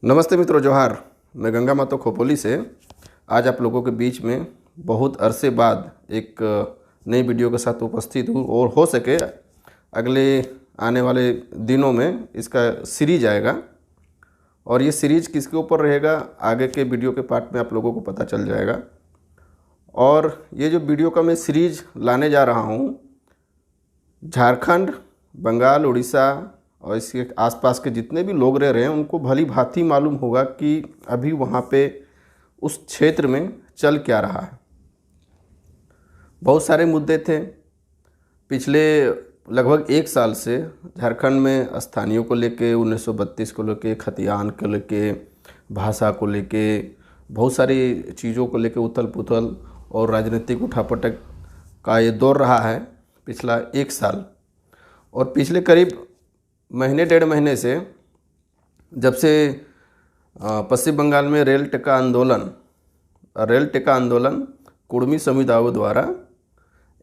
नमस्ते मित्रों, जोहार। मैं गंगा माता खोपोली से आज आप लोगों के बीच में बहुत अरसे बाद एक नई वीडियो के साथ उपस्थित हूँ और हो सके अगले आने वाले दिनों में इसका सीरीज आएगा और ये सीरीज किसके ऊपर रहेगा आगे के वीडियो के पार्ट में आप लोगों को पता चल जाएगा। और ये जो वीडियो का मैं सीरीज लाने जा रहा हूँ, झारखंड, बंगाल, उड़ीसा और इसके आसपास के जितने भी लोग रह रहे हैं उनको भली भांति मालूम होगा कि अभी वहाँ पे उस क्षेत्र में चल क्या रहा है। बहुत सारे मुद्दे थे पिछले लगभग एक साल से झारखंड में, स्थानीयों को लेके, 1932 को लेके, खतियान को लेके, भाषा को लेके, बहुत सारी चीज़ों को लेके उथल पुथल और राजनीतिक उठापटक का ये दौर रहा है पिछला एक साल। और पिछले करीब महीने डेढ़ महीने से जब से पश्चिम बंगाल में रेल टेका आंदोलन कुर्मी समुदायों द्वारा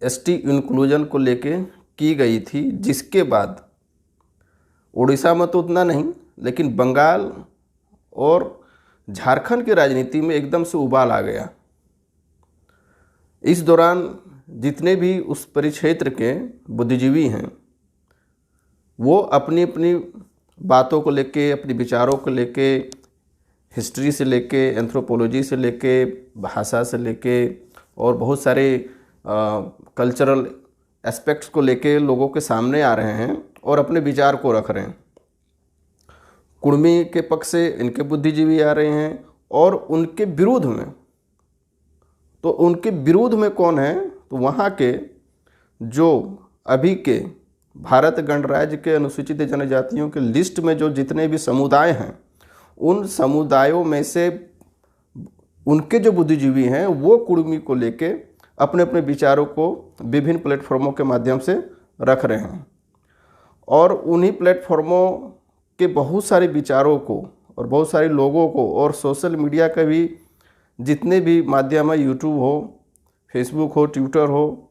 एसटी इंक्लूजन को लेके की गई थी, जिसके बाद उड़ीसा में तो उतना नहीं लेकिन बंगाल और झारखंड की राजनीति में एकदम से उबाल आ गया। इस दौरान जितने भी उस परिक्षेत्र के बुद्धिजीवी हैं वो अपनी अपनी बातों को लेके, अपने विचारों को लेके, हिस्ट्री से लेके, एंथ्रोपोलॉजी से लेके, भाषा से लेके और बहुत सारे कल्चरल एस्पेक्ट्स को लेके लोगों के सामने आ रहे हैं और अपने विचार को रख रहे हैं। कुर्मी के पक्ष से इनके बुद्धिजीवी आ रहे हैं और उनके विरोध में, तो उनके विरोध में कौन है, तो वहाँ के जो अभी के भारत गणराज्य के अनुसूचित जनजातियों के लिस्ट में जो जितने भी समुदाय हैं, उन समुदायों में से उनके जो बुद्धिजीवी हैं वो कुर्मी को लेके अपने अपने विचारों को विभिन्न प्लेटफॉर्मों के माध्यम से रख रहे हैं। और उन्हीं प्लेटफॉर्मों के बहुत सारे विचारों को और बहुत सारे लोगों को और सोशल मीडिया का भी जितने भी माध्यम है, यूट्यूब हो, फेसबुक हो, ट्विटर हो,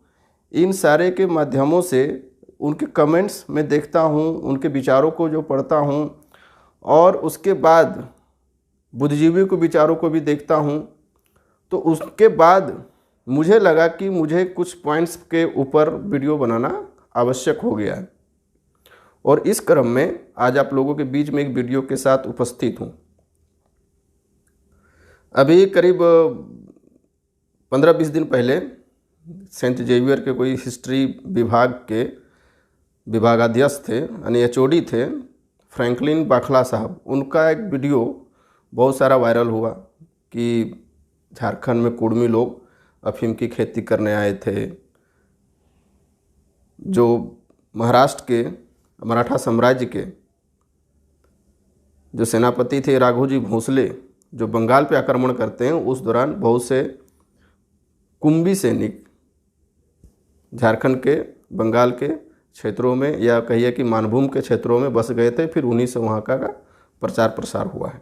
इन सारे के माध्यमों से उनके कमेंट्स मैं देखता हूँ, उनके विचारों को जो पढ़ता हूँ और उसके बाद बुद्धिजीवियों के विचारों को भी देखता हूँ, तो उसके बाद मुझे लगा कि मुझे कुछ पॉइंट्स के ऊपर वीडियो बनाना आवश्यक हो गया है। और इस क्रम में आज आप लोगों के बीच में एक वीडियो के साथ उपस्थित हूँ। अभी करीब 15-20 दिन पहले सेंट जेवियर के कोई हिस्ट्री विभाग के विभागाध्यक्ष थे, यानी एचओडी थे, फ्रैंकलिन बाखला साहब, उनका एक वीडियो बहुत सारा वायरल हुआ कि झारखंड में कुर्मी लोग अफीम की खेती करने आए थे। जो महाराष्ट्र के मराठा साम्राज्य के जो सेनापति थे राघोजी भोसले, जो बंगाल पे आक्रमण करते हैं, उस दौरान बहुत से कुंभी सैनिक झारखंड के, बंगाल के क्षेत्रों में या कहिए कि मानभूम के क्षेत्रों में बस गए थे। फिर उन्हीं से वहाँ का प्रचार प्रसार हुआ है।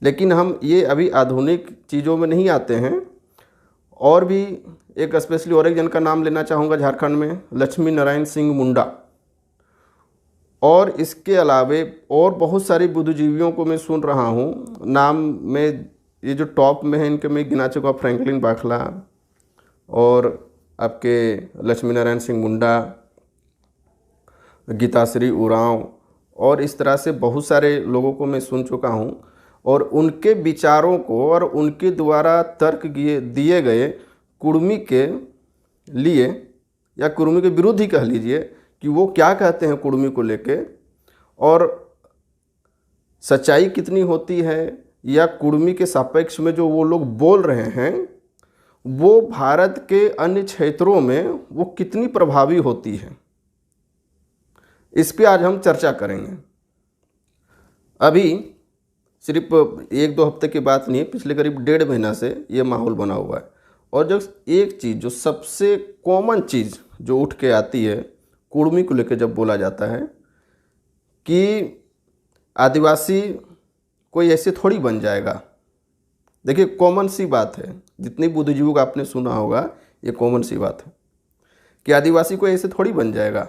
लेकिन हम ये अभी आधुनिक चीज़ों में नहीं आते हैं। और भी एक स्पेशली और एक जन का नाम लेना चाहूँगा झारखंड में, लक्ष्मी नारायण सिंह मुंडा। और इसके अलावे और बहुत सारे बुद्धिजीवियों को मैं सुन रहा हूँ, नाम में ये जो टॉप में है इनके मैं गिना चुका, फ्रैंकलिन बाखला और आपके लक्ष्मी नारायण सिंह मुंडा, गीताश्री उरांव, और इस तरह से बहुत सारे लोगों को मैं सुन चुका हूँ। और उनके विचारों को और उनके द्वारा तर्क दिए गए कुर्मी के लिए या कुर्मी के विरुद्ध ही कह लीजिए कि वो क्या कहते हैं कुर्मी को लेके और सच्चाई कितनी होती है, या कुर्मी के सापेक्ष में जो वो लोग बोल रहे हैं वो भारत के अन्य क्षेत्रों में वो कितनी प्रभावी होती है, इस पे आज हम चर्चा करेंगे। अभी सिर्फ 1-2 हफ्ते की बात नहीं है, पिछले करीब 1.5 महीना से ये माहौल बना हुआ है। और जो एक चीज़, जो सबसे कॉमन चीज़ जो उठ के आती है कुर्मी को लेकर जब बोला जाता है कि आदिवासी कोई ऐसे थोड़ी बन जाएगा। देखिए, कॉमन सी बात है, जितनी बुद्धिजीवियों का आपने सुना होगा, ये कॉमन सी बात है कि आदिवासी कोई ऐसे थोड़ी बन जाएगा।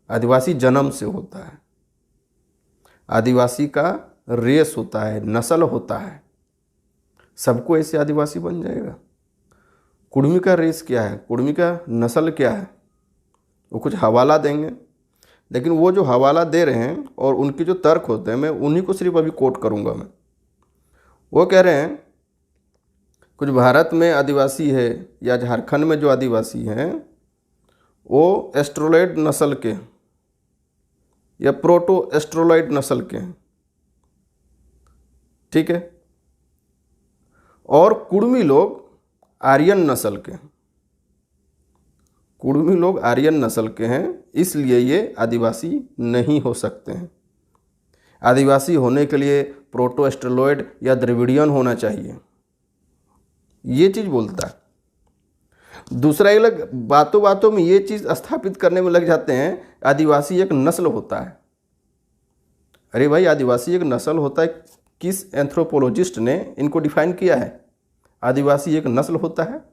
आदिवासी जन्म से होता है। आदिवासी का रेस होता है, नस्ल होता है। सबको ऐसे आदिवासी बन जाएगा? कुड़मी का रेस क्या है, कुड़मी का नस्ल क्या है? वो कुछ हवाला देंगे, लेकिन वो जो हवाला दे रहे हैं और उनके जो तर्क होते हैं, मैं उन्हीं को सिर्फ अभी कोट करूँगा। मैं वो कह रहे हैं कुछ भारत में आदिवासी है या झारखंड में जो आदिवासी हैं वो एस्ट्रोलॉइड नस्ल के या प्रोटो एस्ट्रोलॉइड नस्ल के हैं, ठीक है। और कुड़मी लोग आर्यन नस्ल के हैं, कुड़मी लोग आर्यन नस्ल के हैं, इसलिए ये आदिवासी नहीं हो सकते हैं। आदिवासी होने के लिए प्रोटो एस्ट्रोलॉइड या द्रविडियन होना चाहिए, ये चीज़ बोलता है। दूसरा ये लोग बातों बातों में ये चीज़ स्थापित करने में लग जाते हैं आदिवासी एक नस्ल होता है। अरे भाई, आदिवासी एक नस्ल होता है, किस एंथ्रोपोलॉजिस्ट ने इनको डिफाइन किया है? आदिवासी एक नस्ल होता है?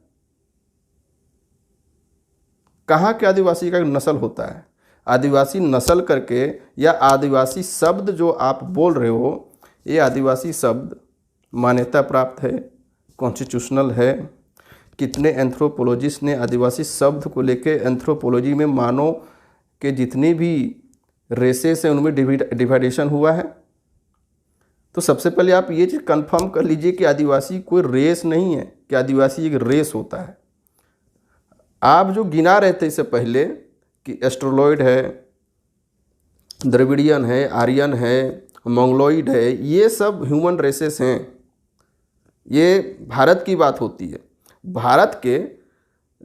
कहाँ के आदिवासी का एक नस्ल होता है? आदिवासी नस्ल करके या आदिवासी शब्द जो आप बोल रहे हो, ये आदिवासी शब्द मान्यता प्राप्त है, कॉन्स्टिट्यूशनल है। कितने एंथ्रोपोलॉजिस्ट ने आदिवासी शब्द को लेके एंथ्रोपोलॉजी में मानव के जितनी भी रेसेस हैं उनमें डिवाइडेशन हुआ है। तो सबसे पहले आप ये चीज़ कंफर्म कर लीजिए कि आदिवासी कोई रेस नहीं है, कि आदिवासी एक रेस होता है। आप जो गिना रहे थे इससे पहले कि एस्ट्रोलॉइड है, द्रविडियन है, आर्यन है, मंगलोइड है, ये सब ह्यूमन रेसेस हैं। ये भारत की बात होती है। भारत के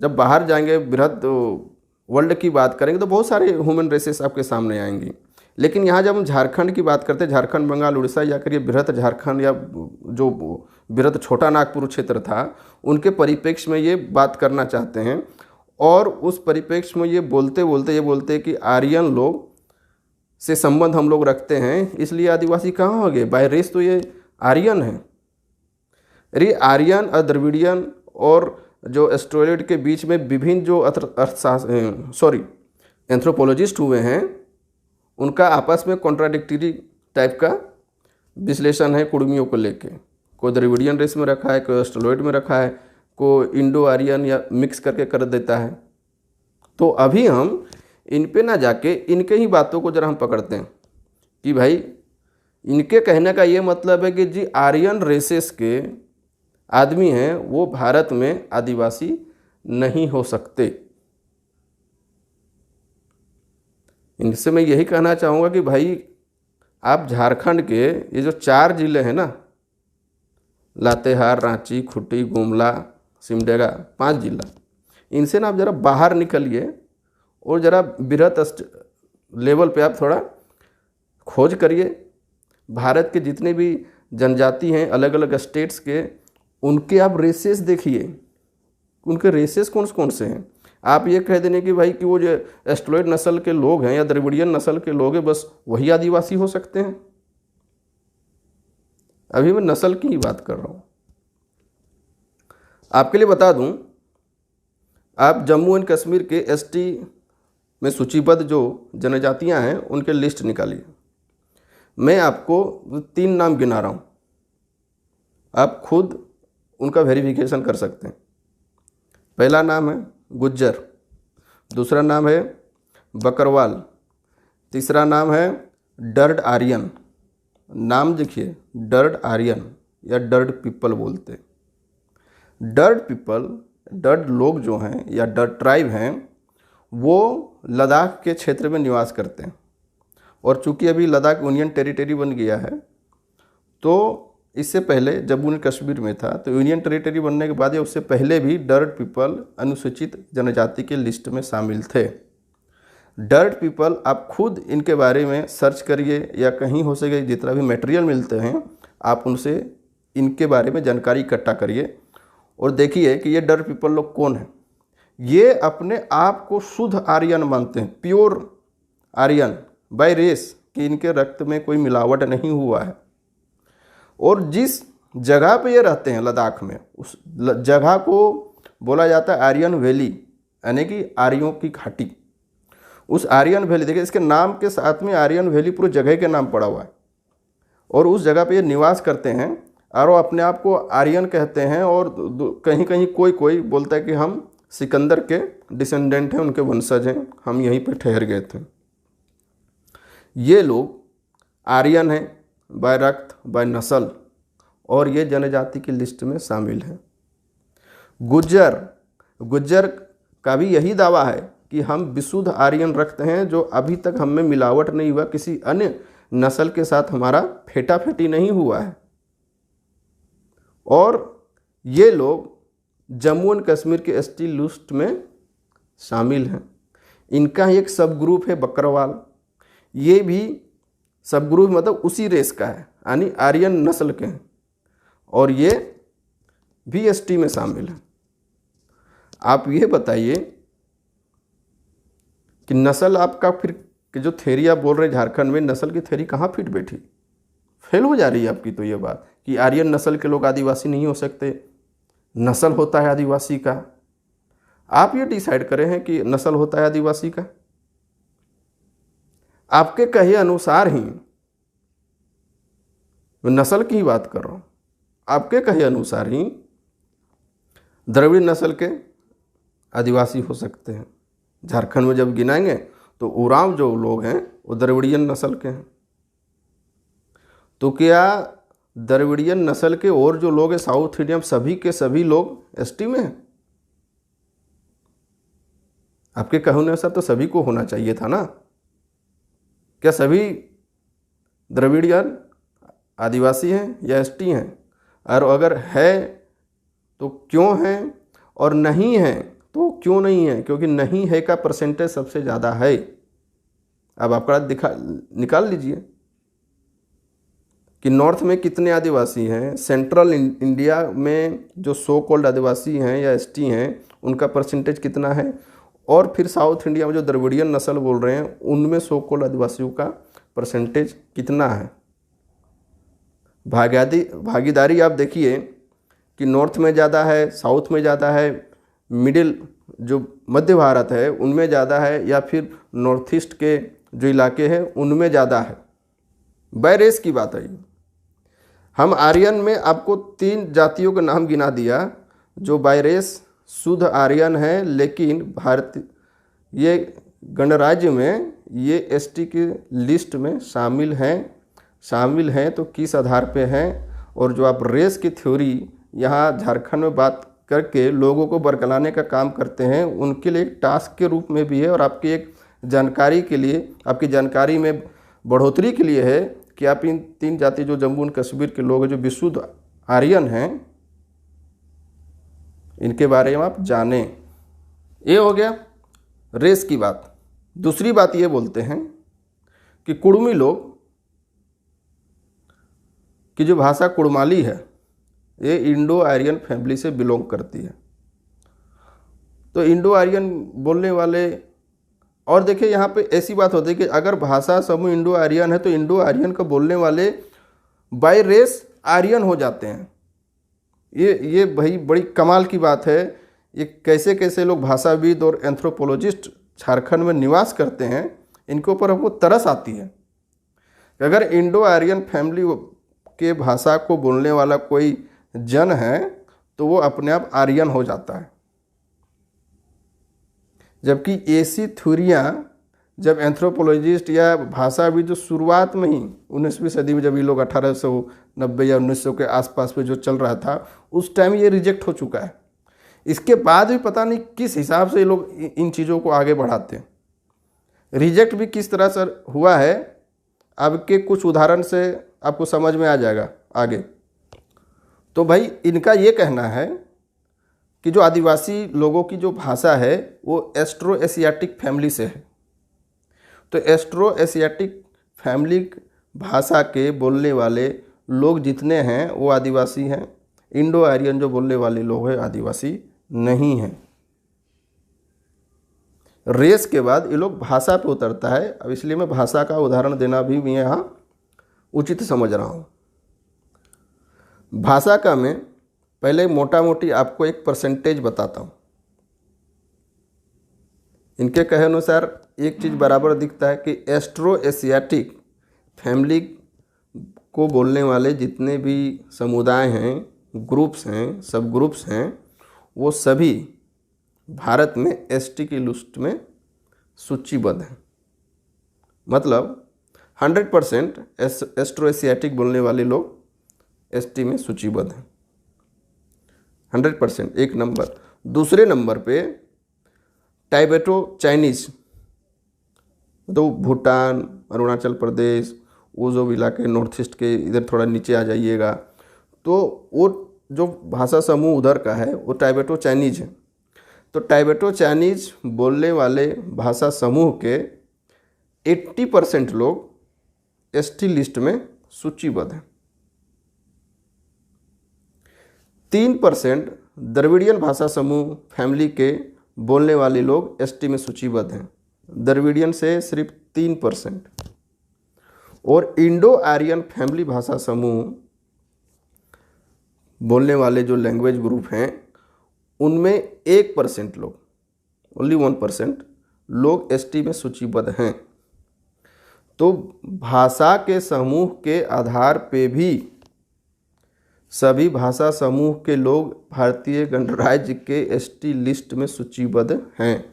जब बाहर जाएंगे, बृहद वर्ल्ड की बात करेंगे तो बहुत सारे ह्यूमन रेसेस आपके सामने आएंगी। लेकिन यहाँ जब हम झारखंड की बात करते हैं, झारखंड, बंगाल, उड़ीसा या करिए बृहद झारखंड या जो बृहद छोटा नागपुर क्षेत्र था, उनके परिप्रेक्ष्य में ये बात करना चाहते हैं। और उस परिप्रेक्ष्य में ये बोलते हैं कि आर्यन लोग से संबंध हम लोग रखते हैं, इसलिए आदिवासी कहाँ हो गए? बाय रेस तो ये आर्यन है। अरे आर्यन और द्रविडियन और जो एस्ट्रोलॉइड के बीच में विभिन्न जो एंथ्रोपोलॉजिस्ट हुए हैं, उनका आपस में कॉन्ट्राडिक्टरी टाइप का विश्लेषण है कुड़मियों को लेके। कोई द्रविडियन रेस में रखा है, कोई एस्ट्रोलॉइड में रखा है, कोई इंडो आर्यन या मिक्स करके कर देता है। तो अभी हम इन पे ना जाके इनके ही बातों को जरा हम पकड़ते हैं कि भाई इनके कहने का ये मतलब है कि जी आर्यन रेसेस के आदमी हैं वो भारत में आदिवासी नहीं हो सकते। इनसे मैं यही कहना चाहूँगा कि भाई आप झारखंड के ये जो 4 जिले हैं ना, लातेहार, रांची, खूंटी, गुमला, सिमडेगा, 5 जिला, इनसे ना आप ज़रा बाहर निकलिए और ज़रा बृहत लेवल पे आप थोड़ा खोज करिए। भारत के जितने भी जनजाति हैं अलग अलग स्टेट्स के, उनके आप रेसेस देखिए, उनके रेसेस कौन से हैं। आप ये कह देने कि भाई कि वो जो एस्ट्रोलॉइड नस्ल के लोग हैं या द्रविडियन नस्ल के लोग हैं, बस वही आदिवासी हो सकते हैं। अभी मैं नस्ल की ही बात कर रहा हूँ। आपके लिए बता दूं, आप जम्मू एंड कश्मीर के एसटी में सूचीबद्ध जो जनजातियां हैं उनके लिस्ट निकालिए। मैं आपको 3 नाम गिना रहा हूँ, आप खुद उनका वेरिफिकेशन कर सकते हैं। पहला नाम है गुज्जर, दूसरा नाम है बकरवाल, तीसरा नाम है डर्ड आर्यन। नाम देखिए, डर्ड आर्यन या डर्ड पीपल बोलते हैं। डर्ड पीपल, डर्ड लोग जो हैं या डर्ड ट्राइब हैं, वो लद्दाख के क्षेत्र में निवास करते हैं। और चूंकि अभी लद्दाख यूनियन टेरिटरी बन गया है, तो इससे पहले जम्मू एंड कश्मीर में था, तो यूनियन टेरिटरी बनने के बाद या उससे पहले भी डर्ड पीपल अनुसूचित जनजाति के लिस्ट में शामिल थे। डर्ड पीपल आप खुद इनके बारे में सर्च करिए या कहीं हो सके जितना भी मटेरियल मिलते हैं आप उनसे इनके बारे में जानकारी इकट्ठा करिए और देखिए कि ये डर्ड पीपल लोग कौन हैं। ये अपने आप को शुद्ध आर्यन मानते हैं, प्योर आर्यन बाय रेस, कि इनके रक्त में कोई मिलावट नहीं हुआ है। और जिस जगह पे ये रहते हैं लद्दाख में, उस जगह को बोला जाता है आर्यन वैली, यानी कि आर्यों की घाटी। उस आर्यन वैली, देखिए इसके नाम के साथ में आर्यन वैली पूरी जगह के नाम पड़ा हुआ है। और उस जगह पे ये निवास करते हैं और वो अपने आप को आर्यन कहते हैं। और कहीं कहीं कोई कोई बोलता है कि हम सिकंदर के डिसेंडेंट हैं, उनके वंशज हैं, हम यहीं पे ठहर गए थे। ये लोग आर्यन हैं बाय रक्त, बाय नस्ल, और ये जनजाति की लिस्ट में शामिल हैं। गुज्जर का भी यही दावा है कि हम विशुद्ध आर्यन रक्त हैं, जो अभी तक हम में मिलावट नहीं हुआ, किसी अन्य नस्ल के साथ हमारा फेटाफेटी नहीं हुआ है। और ये लोग जम्मू एंड कश्मीर के एसटी लिस्ट में शामिल हैं। इनका एक सब ग्रुप है बकरवाल, ये भी सब ग्रुप मतलब उसी रेस का है, यानी आर्यन नस्ल के हैं, और ये भी एसटी में शामिल है। आप ये बताइए कि नस्ल आपका फिर कि जो थ्योरी आप बोल रहे हैं झारखंड में, नस्ल की थ्योरी कहाँ फिट बैठी? फेल हो जा रही है आपकी तो ये बात कि आर्यन नस्ल के लोग आदिवासी नहीं हो सकते, नस्ल होता है आदिवासी का। आप ये डिसाइड करें हैं कि नस्ल होता है आदिवासी का। आपके कहे अनुसार ही, मैं नस्ल की ही बात कर रहा हूँ, आपके कहे अनुसार ही द्रविड़ नस्ल के आदिवासी हो सकते हैं। झारखंड में जब गिनाएंगे तो उरांव जो लोग हैं वो द्रविड़ियन नस्ल के हैं। तो क्या द्रविड़ियन नस्ल के और जो लोग हैं साउथ इंडिया में, सभी के सभी लोग एसटी में हैं? आपके कहने अनुसार तो सभी को होना चाहिए था ना। क्या सभी द्रविड़ियन आदिवासी हैं या एसटी हैं? और अगर है तो क्यों हैं, और नहीं है तो क्यों नहीं है? क्योंकि नहीं है का परसेंटेज सबसे ज़्यादा है। अब आपका निकाल लीजिए कि नॉर्थ में कितने आदिवासी हैं, सेंट्रल इंडिया में जो सो कॉल्ड आदिवासी हैं या एसटी हैं उनका परसेंटेज कितना है, और फिर साउथ इंडिया में जो द्रविड़ियन नस्ल बोल रहे हैं उनमें सो कॉल्ड आदिवासियों का परसेंटेज कितना है। भागीदारी आप देखिए कि नॉर्थ में ज़्यादा है, साउथ में ज़्यादा है, मिडिल जो मध्य भारत है उनमें ज़्यादा है, या फिर नॉर्थ ईस्ट के जो इलाके हैं उनमें ज़्यादा है। बाय रेस की बात है। हम आर्यन में आपको 3 जातियों का नाम गिना दिया जो बाय रेस शुद्ध आर्यन है, लेकिन भारत ये गणराज्य में ये एसटी की लिस्ट में शामिल हैं। तो किस आधार पे हैं? और जो आप रेस की थ्योरी यहाँ झारखंड में बात करके लोगों को बरगलाने का काम करते हैं, उनके लिए एक टास्क के रूप में भी है, और आपकी एक जानकारी के लिए, आपकी जानकारी में बढ़ोतरी के लिए है कि आप इन 3 जाति जो जम्मू एंड कश्मीर के लोग हैं जो विशुद्ध आर्यन हैं, इनके बारे में आप जानें। ये हो गया रेस की बात। दूसरी बात ये बोलते हैं कि कुड़मी लोग की जो भाषा कुड़माली है ये इंडो आर्यन फैमिली से बिलोंग करती है। तो इंडो आर्यन बोलने वाले, और देखिए यहाँ पे ऐसी बात होती है कि अगर भाषा समूह इंडो आर्यन है तो इंडो आर्यन को बोलने वाले बाय रेस आर्यन हो जाते हैं। ये भाई बड़ी कमाल की बात है। ये कैसे कैसे लोग भाषाविद और एंथ्रोपोलॉजिस्ट झारखंड में निवास करते हैं, इनके ऊपर हमको तरस आती है। अगर इंडो आर्यन फैमिली के भाषा को बोलने वाला कोई जन है तो वो अपने आप आर्यन हो जाता है। जबकि ऐसी थ्योरियाँ जब एंथ्रोपोलॉजिस्ट या भाषाविद जो शुरुआत में ही 19वीं सदी में जब ये लोग 1890 या 1900 के आसपास में जो चल रहा था उस टाइम ये रिजेक्ट हो चुका है। इसके बाद भी पता नहीं किस हिसाब से ये लोग इन चीज़ों को आगे बढ़ाते हैं। रिजेक्ट भी किस तरह से हुआ है अब के कुछ उदाहरण से आपको समझ में आ जाएगा आगे। तो भाई इनका ये कहना है कि जो आदिवासी लोगों की जो भाषा है वो एस्ट्रो एशियाटिक फैमिली से है। तो एस्ट्रो एशियाटिक फैमिली भाषा के बोलने वाले लोग जितने हैं वो आदिवासी हैं। इंडो आर्यन जो बोलने वाले लोग हैं आदिवासी नहीं हैं। रेस के बाद ये लोग भाषा पे उतरता है। अब इसलिए मैं भाषा का उदाहरण देना भी मैं यहाँ उचित समझ रहा हूँ। भाषा का मैं पहले मोटा मोटी आपको एक परसेंटेज बताता हूँ। इनके कहे अनुसार एक चीज़ बराबर दिखता है कि एस्ट्रो एशियाटिक फैमिली को बोलने वाले जितने भी समुदाय हैं, ग्रुप्स हैं, सब ग्रुप्स हैं, वो सभी भारत में एसटी की लिस्ट में सूचीबद्ध हैं। मतलब 100% एस्ट्रो एशियाटिक बोलने वाले लोग एसटी में सूचीबद्ध हैं, 100%। एक नंबर। दूसरे नंबर पे टाइबेटो चाइनीज, तो भूटान, अरुणाचल प्रदेश, वो जो इलाके नॉर्थ ईस्ट के इधर थोड़ा नीचे आ जाइएगा, तो वो जो भाषा समूह उधर का है वो टाइबेटो चाइनीज है। तो टाइबेटो चाइनीज बोलने वाले भाषा समूह के 80% लोग एसटी लिस्ट में सूचीबद्ध हैं। 3% द्रविडियन भाषा समूह फैमिली के बोलने वाले लोग एसटी में सूचीबद्ध हैं। द्रविडियन से सिर्फ 3%। और इंडो आर्यन फैमिली भाषा समूह बोलने वाले जो लैंग्वेज ग्रुप हैं उनमें 1% लोग, ओनली 1% लोग एसटी में सूचीबद्ध हैं। तो भाषा के समूह के आधार पे भी सभी भाषा समूह के लोग भारतीय गणराज्य के एसटी लिस्ट में सूचीबद्ध हैं।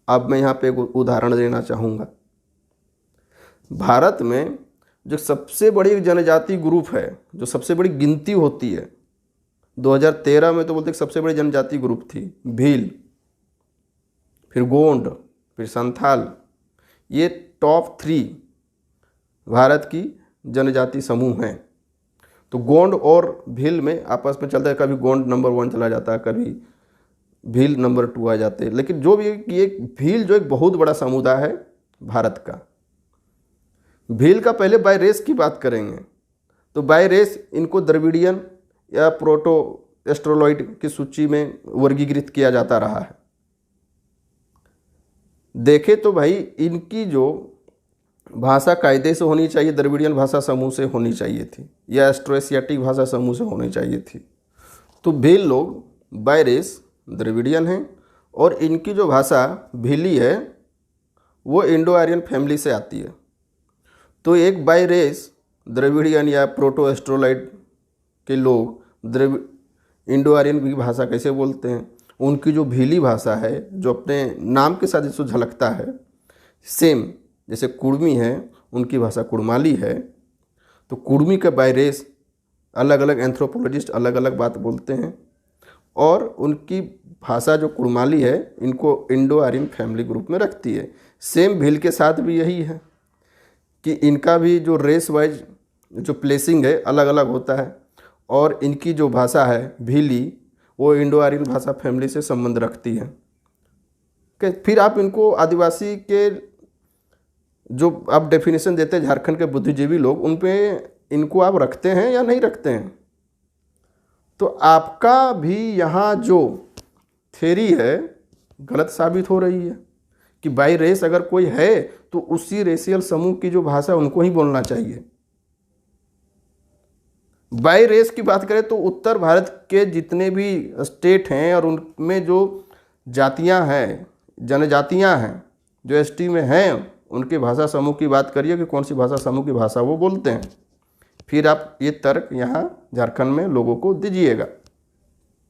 अब मैं यहाँ पे एक उदाहरण देना चाहूँगा। भारत में जो सबसे बड़ी जनजाति ग्रुप है, जो सबसे बड़ी गिनती होती है, 2013 में तो बोलते सबसे बड़ी जनजाति ग्रुप थी भील, फिर गोंड, फिर संथाल। ये टॉप 3 भारत की जनजाति समूह हैं। तो गोंड और भील में आपस में चलता है, कभी गोंड नंबर 1 चला जाता है, कभी भील नंबर 2 आ जाते हैं। लेकिन जो भी ये भील जो एक बहुत बड़ा समुदाय है भारत का। भील का पहले बाय रेस की बात करेंगे तो बाय रेस इनको द्रविडियन या प्रोटो एस्ट्रोलॉइड की सूची में वर्गीकृत किया जाता रहा है। देखे तो भाई इनकी जो भाषा कायदे से होनी चाहिए द्रविडियन भाषा समूह से होनी चाहिए थी, या एस्ट्रो एशियाटिक भाषा समूह से होनी चाहिए थी। तो भील लोग बाय रेस द्रविडियन हैं और इनकी जो भाषा भीली है वो इंडो आर्यन फैमिली से आती है। तो एक बाय रेस द्रविडियन या प्रोटो एस्ट्रोलाइड के लोग इंडो आर्यन की भाषा कैसे बोलते हैं? उनकी जो भीली भाषा है, जो अपने नाम के साथ जिसको झलकता है, सेम जैसे कुड़मी है, उनकी भाषा कुड़माली है। तो कुड़मी का बाय रेस अलग अलग एंथ्रोपोलॉजिस्ट अलग अलग बात बोलते हैं, और उनकी भाषा जो कुड़माली है इनको इंडो आर्यन फैमिली ग्रुप में रखती है। सेम भील के साथ भी यही है कि इनका भी जो रेस वाइज जो प्लेसिंग है अलग अलग होता है, और इनकी जो भाषा है भीली वो इंडो आर्यन भाषा फैमिली से संबंध रखती है। फिर आप इनको आदिवासी के जो आप डेफिनेशन देते हैं झारखंड के बुद्धिजीवी लोग, उन पे इनको आप रखते हैं या नहीं रखते हैं? तो आपका भी यहाँ जो थ्योरी है गलत साबित हो रही है कि बाई रेस अगर कोई है तो उसी रेशियल समूह की जो भाषा उनको ही बोलना चाहिए। बाई रेस की बात करें तो उत्तर भारत के जितने भी स्टेट हैं और उनमें जो जातियां हैं, जनजातियां हैं जो एसटी में हैं, उनके भाषा समूह की बात करिए कि कौन सी भाषा समूह की भाषा वो बोलते हैं। फिर आप ये तर्क यहाँ झारखंड में लोगों को दीजिएगा।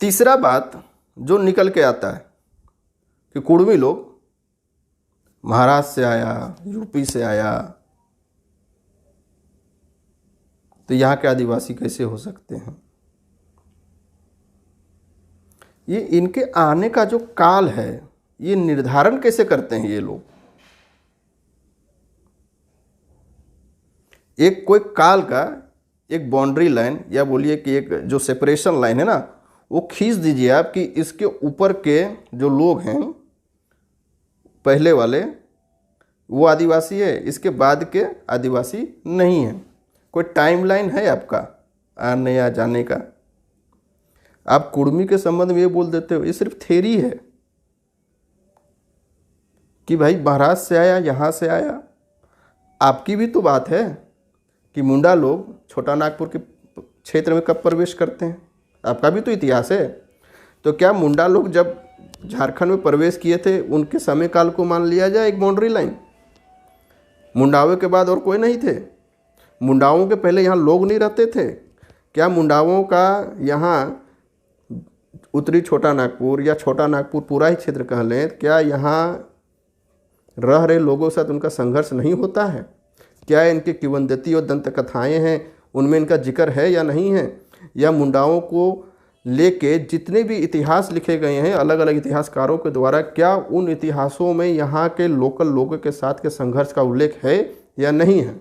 तीसरा बात जो निकल के आता है कि कुड़मी लोग महाराष्ट्र से आया, यूपी से आया, तो यहाँ के आदिवासी कैसे हो सकते हैं? ये इनके आने का जो काल है ये निर्धारण कैसे करते हैं ये लोग? एक कोई काल का एक बाउंड्री लाइन या बोलिए कि एक जो सेपरेशन लाइन है ना, वो खींच दीजिए आप कि इसके ऊपर के जो लोग हैं पहले वाले वो आदिवासी है, इसके बाद के आदिवासी नहीं है। कोई टाइमलाइन है आपका आने या जाने का? आप कुड़मी के संबंध में ये बोल देते हो, ये सिर्फ थ्योरी है कि भाई महाराष्ट्र से आया, यहाँ से आया। आपकी भी तो बात है कि मुंडा लोग छोटा नागपुर के क्षेत्र में कब प्रवेश करते हैं, आपका भी तो इतिहास है। तो क्या मुंडा लोग जब झारखंड में प्रवेश किए थे उनके समय काल को मान लिया जाए एक बाउंड्री लाइन? मुंडाओं के बाद और कोई नहीं थे? मुंडाओं के पहले यहाँ लोग नहीं रहते थे क्या? मुंडाओं का यहाँ उत्तरी छोटा नागपुर या छोटा नागपुर पूरा ही क्षेत्र कह लें, क्या यहाँ रह रहे लोगों के साथ उनका संघर्ष नहीं होता है? क्या इनके किंवदंती और दंत कथाएँ हैं उनमें इनका जिक्र है या नहीं है? या मुंडाओं को लेके जितने भी इतिहास लिखे गए हैं अलग अलग इतिहासकारों के द्वारा, क्या उन इतिहासों में यहाँ के लोकल लोगों के साथ के संघर्ष का उल्लेख है या नहीं है?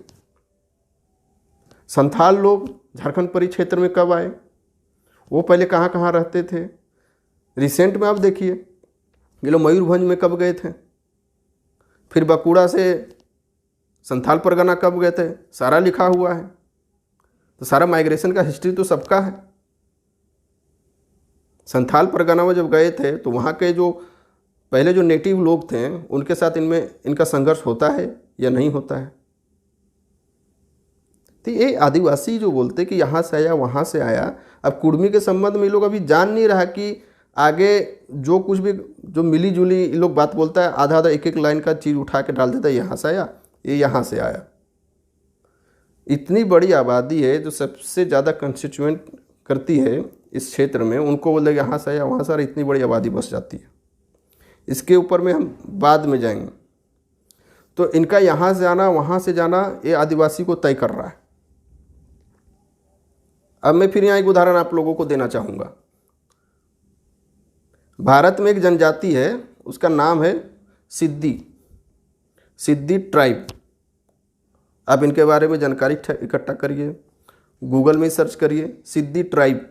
संथाल लोग झारखंड परिक्षेत्र में कब आए? वो पहले कहाँ कहाँ रहते थे? रिसेंट में आप देखिए, ये लोग मयूरभंज में कब गए थे? फिर बांकुड़ा से संथाल परगना कब गए थे? सारा लिखा हुआ है। तो सारा माइग्रेशन का हिस्ट्री तो सबका है। संथाल परगना में जब गए थे तो वहाँ के जो पहले जो नेटिव लोग थे उनके साथ इनका संघर्ष होता है या नहीं होता है? तो ये आदिवासी जो बोलते कि यहाँ से आया वहाँ से आया, अब कुर्मी के संबंध में ये लोग अभी जान नहीं रहा कि आगे जो कुछ भी जो मिली जुली ये लोग बात बोलता है, आधा आधा एक एक लाइन का चीज़ उठा के डाल देता है, यहाँ से आया, ये यहाँ से आया। इतनी बड़ी आबादी है जो सबसे ज़्यादा कंस्टिट्यूएंट करती है इस क्षेत्र में, उनको बोले यहाँ से आया वहाँ से आया, इतनी बड़ी आबादी बस जाती है। इसके ऊपर में हम बाद में जाएंगे। तो इनका यहाँ से आना वहाँ से जाना ये आदिवासी को तय कर रहा है। अब मैं फिर यहाँ एक उदाहरण आप लोगों को देना चाहूँगा। भारत में एक जनजाति है, उसका नाम है सिद्दी, सिद्दी ट्राइब। आप इनके बारे में जानकारी इकट्ठा करिए, गूगल में सर्च करिए सिद्दी ट्राइब।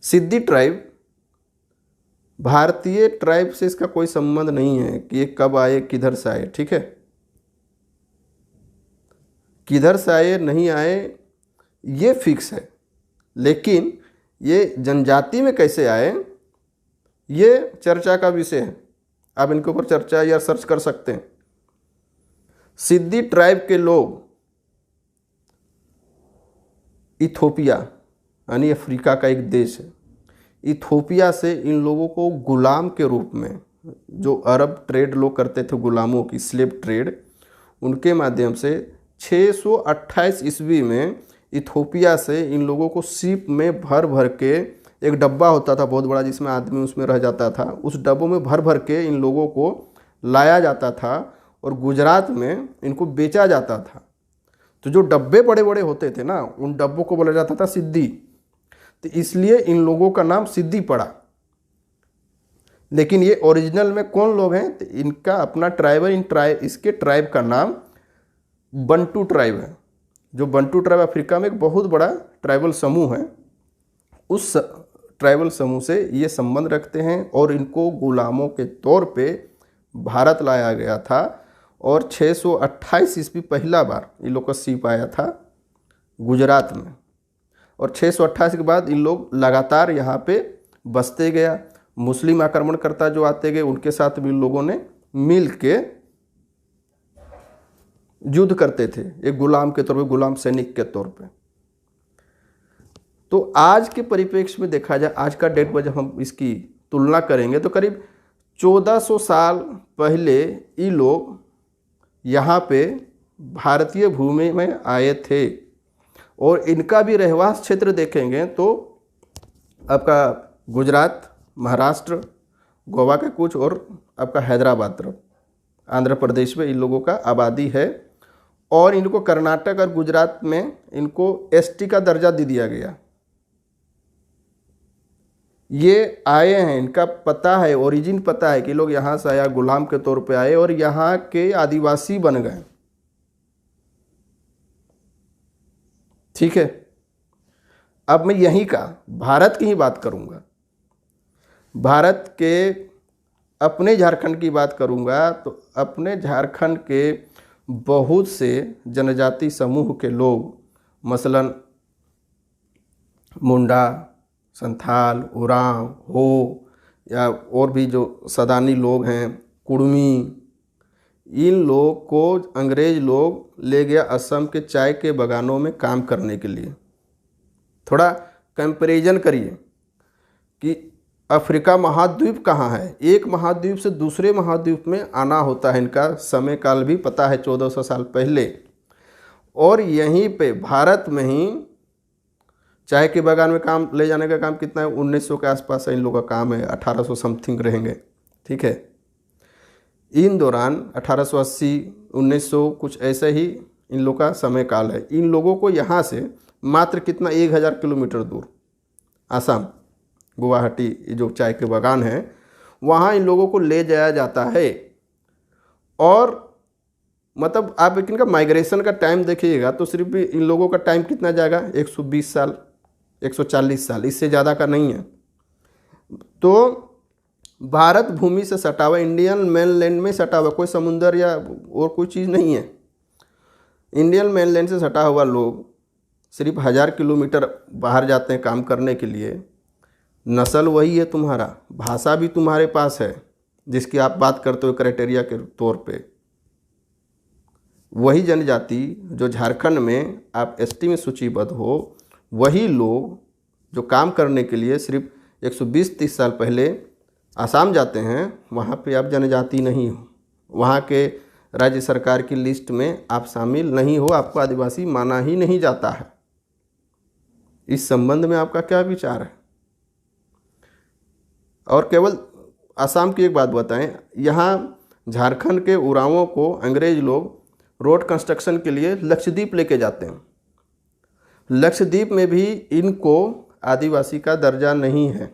सिद्दी ट्राइब भारतीय ट्राइब से इसका कोई संबंध नहीं है कि ये कब आए, किधर से आए, ठीक है? किधर से आए नहीं आए ये फिक्स है, लेकिन ये जनजाति में कैसे आए ये चर्चा का विषय है। आप इनके ऊपर चर्चा या सर्च कर सकते हैं। सिद्दी ट्राइब के लोग इथोपिया यानी अफ्रीका का एक देश है, इथोपिया से इन लोगों को गुलाम के रूप में, जो अरब ट्रेड लोग करते थे गुलामों की, स्लेव ट्रेड, उनके माध्यम से 628 ईस्वी में इथोपिया से इन लोगों को शिप में भर भर के, एक डब्बा होता था बहुत बड़ा जिसमें आदमी उसमें रह जाता था, उस डब्बों में भर भर के इन लोगों को लाया जाता था और गुजरात में इनको बेचा जाता था। तो जो डब्बे बड़े बड़े होते थे ना, उन डब्बों को बोला जाता था सिद्दी। तो इसलिए इन लोगों का नाम सिद्दी पड़ा। लेकिन ये ओरिजिनल में कौन लोग हैं? तो इनका अपना ट्राइब है। इसके ट्राइब का नाम बंटू ट्राइब है। जो बंटू ट्राइब अफ्रीका में एक बहुत बड़ा ट्राइबल समूह है, उस ट्राइबल समूह से ये संबंध रखते हैं और इनको गुलामों के तौर पे भारत लाया गया था। और 628 ईस्वी पहला बार इन लोग का शिप आया था गुजरात में, और 628 के बाद इन लोग लगातार यहाँ पे बसते गया। मुस्लिम आक्रमणकर्ता जो आते गए उनके साथ भी इन लोगों ने मिल के युद्ध करते थे, एक गुलाम के तौर पे, गुलाम सैनिक के तौर पे। तो आज के परिप्रेक्ष्य में देखा जाए, आज का डेट पर जब हम इसकी तुलना करेंगे तो करीब 1400 साल पहले ये लोग यहाँ पे भारतीय भूमि में आए थे। और इनका भी रहवास क्षेत्र देखेंगे तो आपका गुजरात, महाराष्ट्र, गोवा के कुछ, और आपका हैदराबाद तरफ, आंध्र प्रदेश में इन लोगों का आबादी है। और इनको कर्नाटक और गुजरात में इनको एसटी का दर्जा दे दिया गया। ये आए हैं, इनका पता है, ओरिजिन पता है कि लोग यहाँ से आया, गुलाम के तौर पे आए और यहाँ के आदिवासी बन गए। ठीक है, अब मैं यहीं का भारत की ही बात करूँगा। भारत के अपने झारखंड की बात करूँगा तो अपने झारखंड के बहुत से जनजाति समूह के लोग, मसलन मुंडा, संथाल, उरांव, हो, या और भी जो सदानी लोग हैं, कुड़मी, इन लोग को अंग्रेज लोग ले गया असम के चाय के बागानों में काम करने के लिए। थोड़ा कंपैरिजन करिए कि अफ्रीका महाद्वीप कहाँ है? एक महाद्वीप से दूसरे महाद्वीप में आना होता है, इनका समय काल भी पता है 1400 साल पहले। और यहीं पे भारत में ही चाय के बागान में काम ले जाने का काम कितना है, 1900 के आसपास है इन लोगों का काम है, 1800 समथिंग रहेंगे, ठीक है। इन दौरान 1880 1900 कुछ ऐसे ही इन लोगों का समय काल है। इन लोगों को यहाँ से मात्र कितना 1000 किलोमीटर दूर आसाम गुवाहाटी जो चाय के बागान है वहाँ इन लोगों को ले जाया जाता है। और मतलब आप इनका माइग्रेशन का टाइम देखिएगा तो सिर्फ इन लोगों का टाइम कितना जाएगा, 120 साल 140 साल, इससे ज़्यादा का नहीं है। तो भारत भूमि से सटा हुआ, इंडियन मेनलैंड में सटा हुआ, कोई समुंदर या और कोई चीज़ नहीं है। इंडियन मेनलैंड से सटा हुआ लोग सिर्फ 1000 किलोमीटर बाहर जाते हैं काम करने के लिए। नस्ल वही है तुम्हारा, भाषा भी तुम्हारे पास है जिसकी आप बात करते हो क्राइटेरिया के तौर पे। वही जनजाति जो झारखंड में आप एसटी में सूचीबद्ध हो, वही लोग जो काम करने के लिए सिर्फ 120-30 साल पहले आसाम जाते हैं, वहाँ पे आप जनजाति नहीं हो, वहाँ के राज्य सरकार की लिस्ट में आप शामिल नहीं हो, आपको आदिवासी माना ही नहीं जाता है। इस संबंध में आपका क्या विचार है? और केवल आसाम की एक बात बताएं, यहाँ झारखंड के उरांवों को अंग्रेज लोग रोड कंस्ट्रक्शन के लिए लक्षद्वीप लेके जाते हैं। लक्षद्वीप में भी इनको आदिवासी का दर्जा नहीं है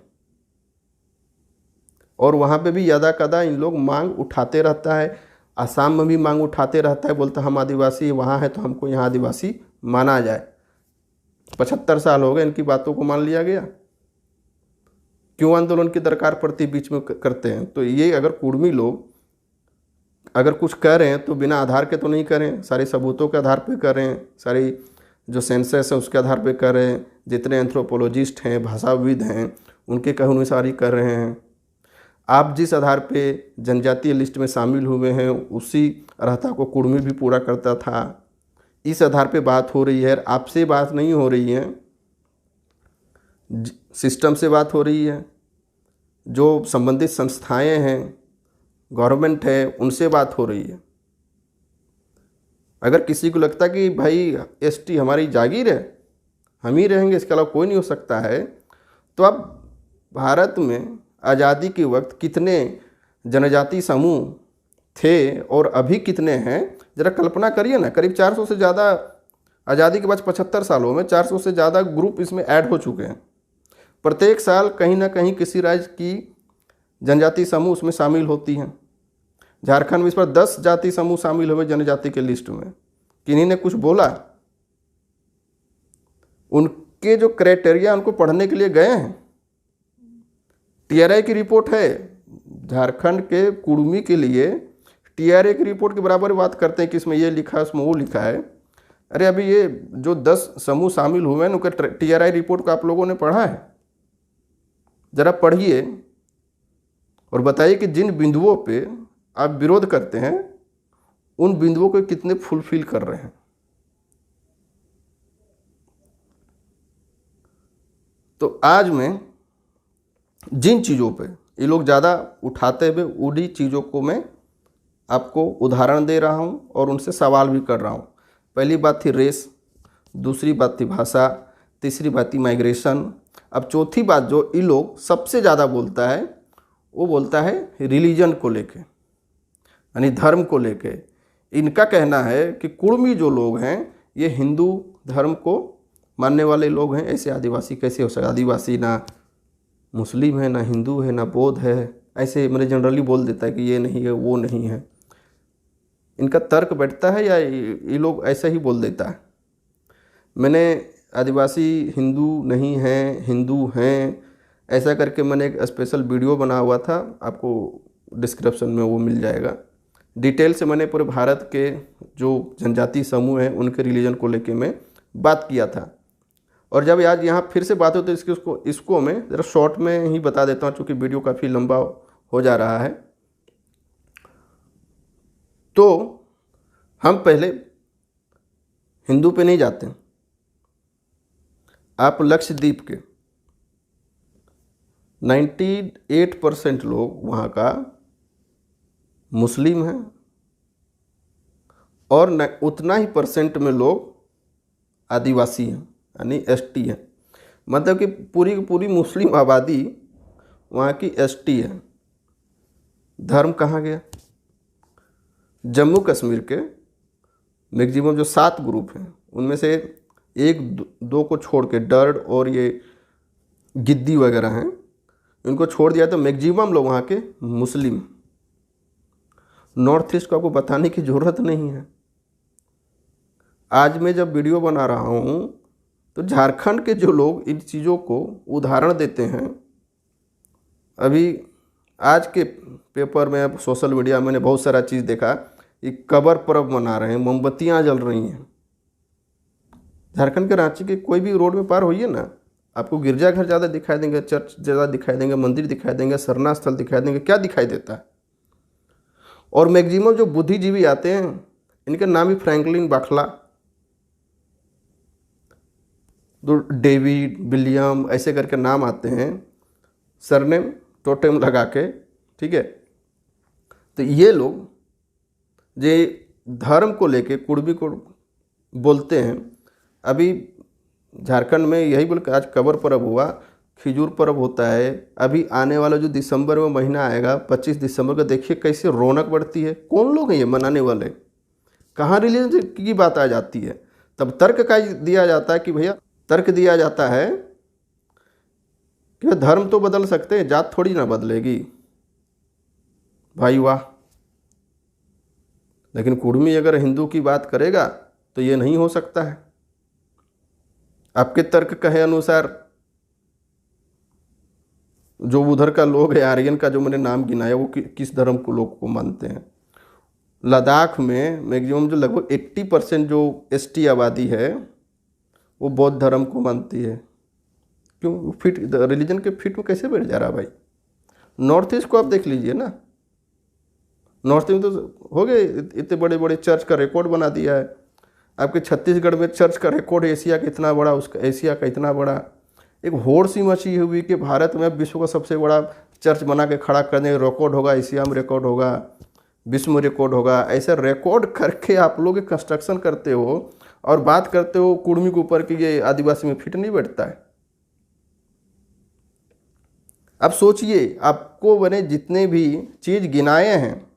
और वहाँ पे भी यदा कदा इन लोग मांग उठाते रहता है। आसाम में भी मांग उठाते रहता है, बोलता हम आदिवासी वहाँ है तो हमको यहाँ आदिवासी माना जाए। 75 साल हो गए इनकी बातों को मान लिया गया। क्यों आंदोलन की दरकार पड़ती बीच में करते हैं? तो ये अगर कुर्मी लोग अगर कुछ कह रहे हैं तो बिना आधार के तो नहीं करें, सारे सबूतों के आधार पे कर रहे हैं, सारी जो सेंसस है उसके आधार पे कर रहे हैं, जितने एंथ्रोपोलॉजिस्ट हैं भाषाविद हैं उनके कहे अनुसार ही कर रहे हैं। आप जिस आधार पे जनजातीय लिस्ट में शामिल हुए हैं उसी अर्हता को कुर्मी भी पूरा करता था। इस आधार पे बात हो रही है, आपसे बात नहीं हो रही है, सिस्टम से बात हो रही है, जो संबंधित संस्थाएं हैं गवर्नमेंट है उनसे बात हो रही है। अगर किसी को लगता कि भाई एसटी हमारी जागीर है, हम ही रहेंगे, इसके अलावा कोई नहीं हो सकता है, तो अब भारत में आज़ादी के वक्त कितने जनजाति समूह थे और अभी कितने हैं ज़रा कल्पना करिए ना। करीब 400 से ज़्यादा आज़ादी के बाद 75 सालों में 400 से ज़्यादा ग्रुप इसमें ऐड हो चुके हैं। प्रत्येक साल कहीं ना कहीं किसी राज्य की जनजाति समूह उसमें शामिल होती हैं। झारखंड में इस पर 10 जाति समूह शामिल हुए जनजाति के लिस्ट में। किन्हीं ने कुछ बोला? उनके जो क्राइटेरिया उनको पढ़ने के लिए गए हैं। टीआरआई की रिपोर्ट है झारखंड के कुर्मी के लिए, टीआरआई की रिपोर्ट के बराबर बात करते हैं कि इसमें ये लिखा है उसमें वो लिखा है। अरे अभी ये जो 10 समूह शामिल हुए हैं उनका टीआरआई रिपोर्ट को आप लोगों ने पढ़ा है? ज़रा पढ़िए और बताइए कि जिन बिंदुओं पे आप विरोध करते हैं उन बिंदुओं को कितने फुलफिल कर रहे हैं। तो आज मैं जिन चीज़ों पे ये लोग ज़्यादा उठाते हुए उन्हीं चीज़ों को मैं आपको उदाहरण दे रहा हूँ और उनसे सवाल भी कर रहा हूँ। पहली बात थी रेस, दूसरी बात थी भाषा, तीसरी बात थी माइग्रेशन। अब चौथी बात जो ये लोग सबसे ज़्यादा बोलता है वो बोलता है रिलीजन को लेके, यानी धर्म को लेके। इनका कहना है कि कुर्मी जो लोग हैं ये हिंदू धर्म को मानने वाले लोग हैं, ऐसे आदिवासी कैसे हो सकता? आदिवासी ना मुस्लिम है, ना हिंदू है, ना बौद्ध है, ऐसे मैंने जनरली बोल देता है कि ये नहीं है वो नहीं है। इनका तर्क बैठता है या ये लोग ऐसा ही बोल देता है? मैंने आदिवासी हिंदू नहीं हैं, हिंदू हैं, ऐसा करके मैंने एक स्पेशल वीडियो बना हुआ था, आपको डिस्क्रिप्शन में वो मिल जाएगा। डिटेल से मैंने पूरे भारत के जो जनजाति समूह हैं उनके रिलीजन को लेके मैं बात किया था। और जब आज यहाँ फिर से बात होती है इसको मैं ज़रा शॉर्ट में ही बता देता हूँ, चूँकि वीडियो काफ़ी लंबा हो जा रहा है। तो हम पहले हिंदू पे नहीं जाते। आप लक्षद्वीप के 98% लोग वहाँ का मुस्लिम हैं और उतना ही परसेंट में लोग आदिवासी हैं, यानी एसटी हैं। मतलब कि पूरी की पूरी मुस्लिम आबादी वहाँ की एसटी है। धर्म कहाँ गया? जम्मू कश्मीर के मैक्सिमम जो 7 ग्रुप हैं उनमें से 1-2 को छोड़ के डर्ड और ये गिद्दी वगैरह हैं, इनको छोड़ दिया तो मैक्सिमम लोग वहाँ के मुस्लिम। नॉर्थ ईस्ट को आपको बताने की ज़रूरत नहीं है। आज मैं जब वीडियो बना रहा हूँ तो झारखंड के जो लोग इन चीज़ों को उदाहरण देते हैं, अभी आज के पेपर में, सोशल मीडिया में मैंने बहुत सारा चीज़ देखा, ये कबर पर्व मना रहे हैं, मोमबत्तियाँ जल रही हैं। झारखंड के रांची के कोई भी रोड में पार होइए ना, आपको गिरजाघर ज़्यादा दिखाई देंगे, चर्च ज़्यादा दिखाई देंगे, मंदिर दिखाई देंगे, सरना स्थल दिखाई देंगे, क्या दिखाई देता है? और मैक्सिमम जो बुद्धिजीवी आते हैं इनके नाम ही फ्रैंकलिन बाखला, तो डेविड, विलियम ऐसे करके नाम आते हैं, सरनेम टोटेम लगा के, ठीक है। तो ये लोग जो धर्म को लेके कुर्बी को बोलते हैं, अभी झारखंड में यही बोल के आज कबर पर्व हुआ, खिजूर पर्व होता है। अभी आने वाला जो दिसंबर में महीना आएगा 25 दिसंबर को, देखिए कैसे रौनक बढ़ती है। कौन लोग हैं ये मनाने वाले? कहाँ रिलीजन की बात आ जाती है? तब तर्क का दिया जाता है कि भैया, तर्क दिया जाता है कि धर्म तो बदल सकते हैं, जात थोड़ी ना बदलेगी। भाई वाह! लेकिन कुर्मी अगर हिंदू की बात करेगा तो ये नहीं हो सकता है। आपके तर्क कहे अनुसार जो उधर का लोग है, आर्यन का जो मैंने नाम गिनाया, वो किस धर्म को लोग को मानते हैं? लद्दाख में मैक्सिमम जो लगभग 80% जो एसटी आबादी है वो बौद्ध धर्म को मानती है। क्यों? फिट रिलीजन के फिट में कैसे बैठ जा रहा भाई? नॉर्थ ईस्ट को आप देख लीजिए ना, नॉर्थ ईस्ट में तो हो गए इतने बड़े बड़े चर्च का रिकॉर्ड बना दिया है। आपके छत्तीसगढ़ में चर्च का रिकॉर्ड एशिया का इतना बड़ा, उसका एशिया का इतना बड़ा, एक होड़ सी मची हुई कि भारत में विश्व का सबसे बड़ा चर्च बना के खड़ा करने रिकॉर्ड होगा, एशिया में रिकॉर्ड होगा, विश्व में रिकॉर्ड होगा। ऐसे रिकॉर्ड करके आप लोग कंस्ट्रक्शन करते हो और बात करते हो कुर्मी के ऊपर कि ये आदिवासी में फिट नहीं बैठता है। अब सोचिए, आपको मैंने जितने भी चीज़ गिनाए हैं,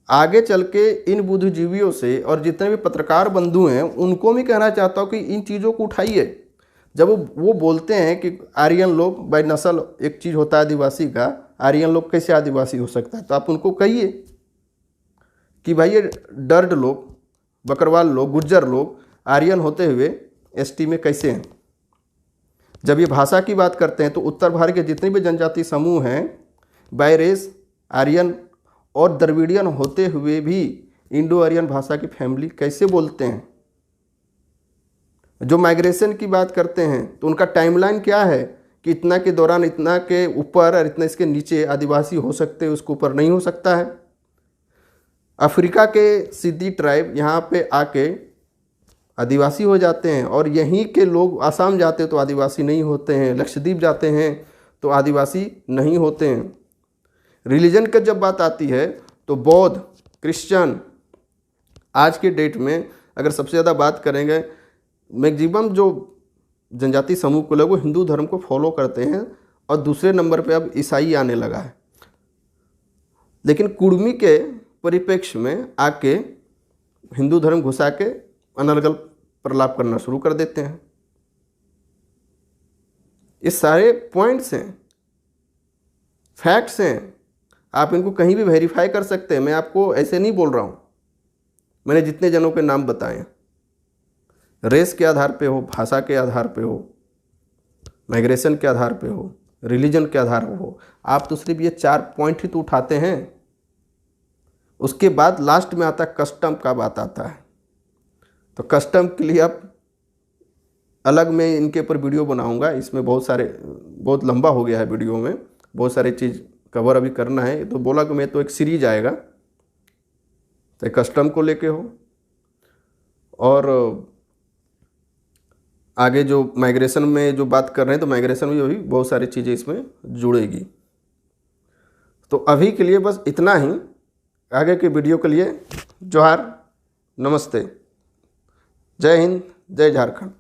आगे चल के इन बुद्धिजीवियों से और जितने भी पत्रकार बंधु हैं उनको भी कहना चाहता हूँ कि इन चीज़ों को उठाइए। जब वो बोलते हैं कि आर्यन लोग बाय नस्ल एक चीज़ होता है आदिवासी का, आर्यन लोग कैसे आदिवासी हो सकता है, तो आप उनको कहिए कि भाई ये डर्ड लोग, बकरवाल लोग, गुज्जर लोग आर्यन होते हुए एसटी में कैसे हैं। जब ये भाषा की बात करते हैं तो उत्तर भारत के जितने भी जनजाति समूह हैं, बायरेस, आर्यन और द्रविडियन होते हुए भी इंडो आर्यन भाषा की फैमिली कैसे बोलते हैं। जो माइग्रेशन की बात करते हैं तो उनका टाइमलाइन क्या है कि इतना के दौरान, इतना के ऊपर और इतना इसके नीचे आदिवासी हो सकते हैं, उसके ऊपर नहीं हो सकता है। अफ्रीका के सिद्दी ट्राइब यहाँ पे आके आदिवासी हो जाते हैं और यहीं के लोग आसाम जाते हैं तो आदिवासी नहीं होते हैं, लक्षद्वीप जाते हैं तो आदिवासी नहीं होते हैं। रिलीजन की जब बात आती है तो बौद्ध, क्रिश्चियन आज के डेट में अगर सबसे ज़्यादा बात करेंगे, मैक्सिमम जो जनजाति समूह को लोग वो हिंदू धर्म को फॉलो करते हैं और दूसरे नंबर पे अब ईसाई आने लगा है। लेकिन कुर्मी के परिप्रेक्ष्य में आके हिंदू धर्म घुसा के अनर्गल प्रलाप करना शुरू कर देते हैं। ये सारे पॉइंट्स हैं, फैक्ट्स हैं, आप इनको कहीं भी वेरीफाई कर सकते हैं। मैं आपको ऐसे नहीं बोल रहा हूँ। मैंने जितने जनों के नाम बताए, रेस के आधार पे हो, भाषा के आधार पे हो, माइग्रेशन के आधार पे हो, रिलीजन के आधार पे हो, आप तो सिर्फ ये 4 पॉइंट ही तो उठाते हैं। उसके बाद लास्ट में आता है कस्टम का बात आता है। तो कस्टम के लिए आप अलग मैं इनके ऊपर वीडियो बनाऊंगा। इसमें बहुत लंबा हो गया है वीडियो में, बहुत सारी चीज़ कवर अभी करना है। तो बोला कि मैं तो एक सीरीज आएगा, तो कस्टम को लेके हो और आगे जो माइग्रेशन में जो बात कर रहे हैं तो माइग्रेशन में भी बहुत सारी चीज़ें इसमें जुड़ेगी। तो अभी के लिए बस इतना ही। आगे के वीडियो के लिए जोहार, नमस्ते, जय हिंद, जय झारखंड।